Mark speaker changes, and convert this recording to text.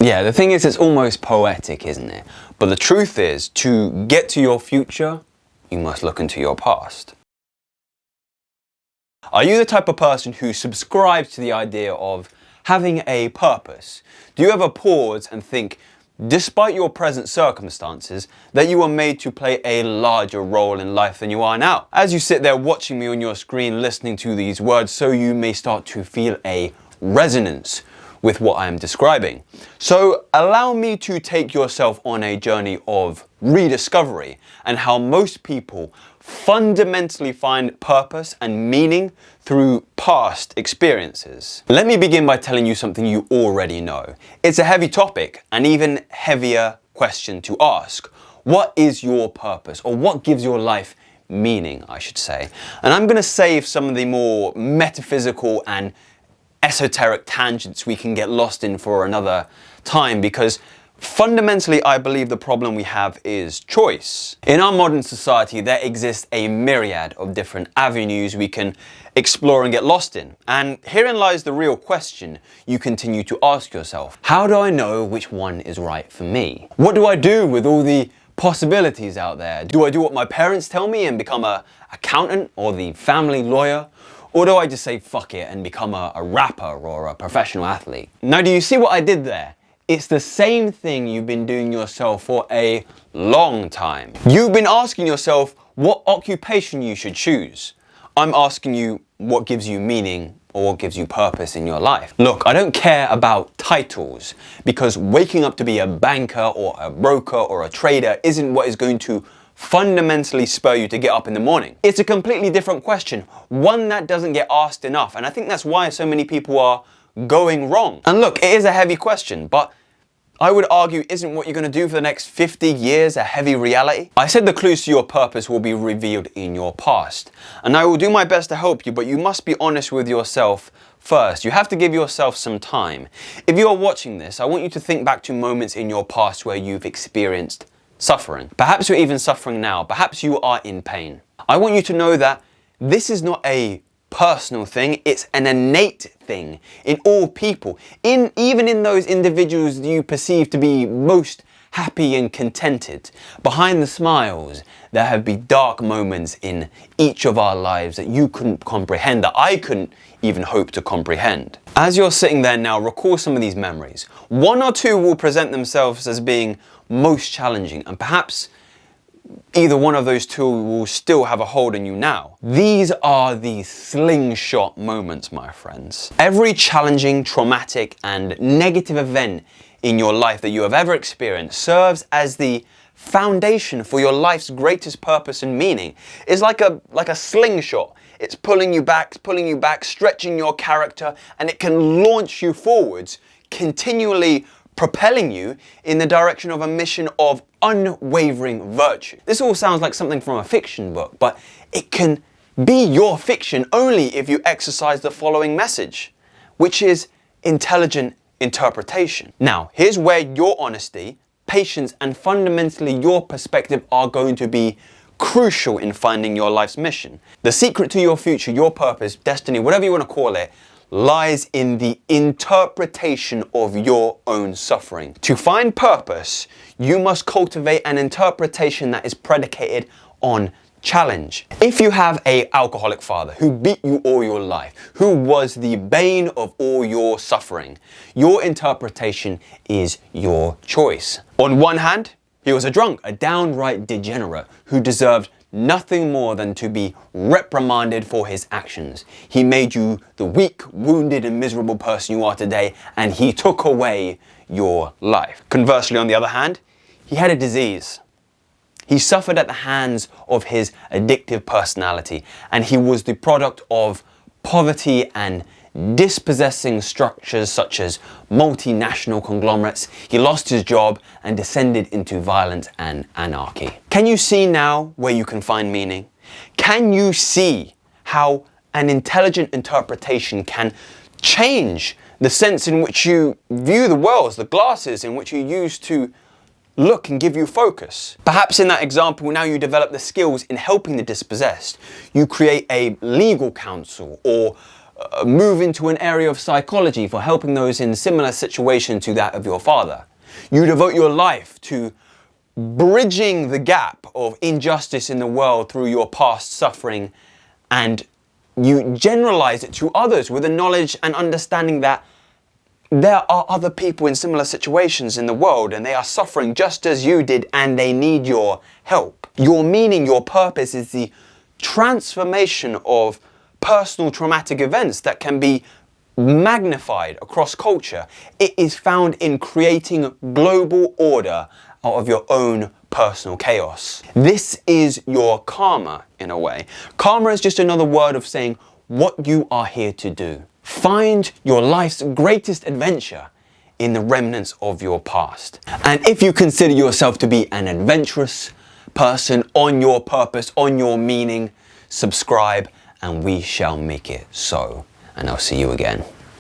Speaker 1: Yeah, the thing is, it's almost poetic, isn't it? But the truth is, to get to your future, you must look into your past. Are you the type of person who subscribes to the idea of having a purpose? Do you ever pause and think, despite your present circumstances, that you were made to play a larger role in life than you are now? As you sit there watching me on your screen, listening to these words, so you may start to feel a resonance with what I am describing. So allow me to take yourself on a journey of rediscovery and how most people fundamentally find purpose and meaning through past experiences. Let me begin by telling you something you already know. It's a heavy topic, an even heavier question to ask. What is your purpose, or what gives your life meaning, I should say? And I'm going to save some of the more metaphysical and esoteric tangents we can get lost in for another time, because fundamentally I believe the problem we have is choice. In our modern society, there exists a myriad of different avenues we can explore and get lost in. And herein lies the real question you continue to ask yourself. How do I know which one is right for me? What do I do with all the possibilities out there? Do I do what my parents tell me and become an accountant or the family lawyer? Or do I just say fuck it and become a rapper or a professional athlete? Now, do you see what I did there? It's the same thing you've been doing yourself for a long time. You've been asking yourself what occupation you should choose. I'm asking you what gives you meaning or what gives you purpose in your life. Look, I don't care about titles, because waking up to be a banker or a broker or a trader isn't what is going to fundamentally spur you to get up in the morning. It's a completely different question, one that doesn't get asked enough, and I think that's why so many people are going wrong. And look, it is a heavy question, but I would argue, isn't what you're going to do for the next 50 years a heavy reality? I said the clues to your purpose will be revealed in your past, and I will do my best to help you, but you must be honest with yourself first. You have to give yourself some time. If you are watching this, I want you to think back to moments in your past where you've experienced suffering. Perhaps you're even suffering now. Perhaps you are in pain. I want you to know that this is not a personal thing, it's an innate thing in all people. Even in those individuals you perceive to be most happy and contented. Behind the smiles, there have been dark moments in each of our lives that you couldn't comprehend, that I couldn't even hope to comprehend. As you're sitting there now, recall some of these memories. One or two will present themselves as being most challenging, and perhaps either one of those two will still have a hold on you now. These are the slingshot moments, my friends. Every challenging, traumatic, and negative event in your life that you have ever experienced serves as the foundation for your life's greatest purpose and meaning. It's like a slingshot. It's pulling you back, stretching your character, and it can launch you forwards, continually propelling you in the direction of a mission of unwavering virtue. This all sounds like something from a fiction book, but it can be your fiction only if you exercise the following message, which is intelligent interpretation. Now, here's where your honesty, patience, and fundamentally your perspective are going to be crucial in finding your life's mission. The secret to your future, your purpose, destiny, whatever you want to call it, lies in the interpretation of your own suffering. To find purpose, you must cultivate an interpretation that is predicated on challenge. If you have an alcoholic father who beat you all your life, who was the bane of all your suffering, your interpretation is your choice. On one hand, he was a drunk, a downright degenerate who deserved nothing more than to be reprimanded for his actions. He made you the weak, wounded, and miserable person you are today, and he took away your life. Conversely, on the other hand, he had a disease. He suffered at the hands of his addictive personality, and he was the product of poverty and dispossessing structures such as multinational conglomerates. He lost his job and descended into violence and anarchy. Can you see now where you can find meaning? Can you see how an intelligent interpretation can change the sense in which you view the world, the glasses in which you use to look and give you focus? Perhaps in that example, now you develop the skills in helping the dispossessed. You create a legal counsel or move into an area of psychology for helping those in similar situation to that of your father. You devote your life to bridging the gap of injustice in the world through your past suffering, and you generalize it to others with the knowledge and understanding that there are other people in similar situations in the world and they are suffering just as you did and they need your help. Your meaning, your purpose is the transformation of personal traumatic events that can be magnified across culture. It is found in creating global order out of your own personal chaos. This is your karma in a way. Karma is just another word of saying what you are here to do. Find your life's greatest adventure in the remnants of your past. And if you consider yourself to be an adventurous person on your purpose, on your meaning, subscribe and we shall make it so. And I'll see you again.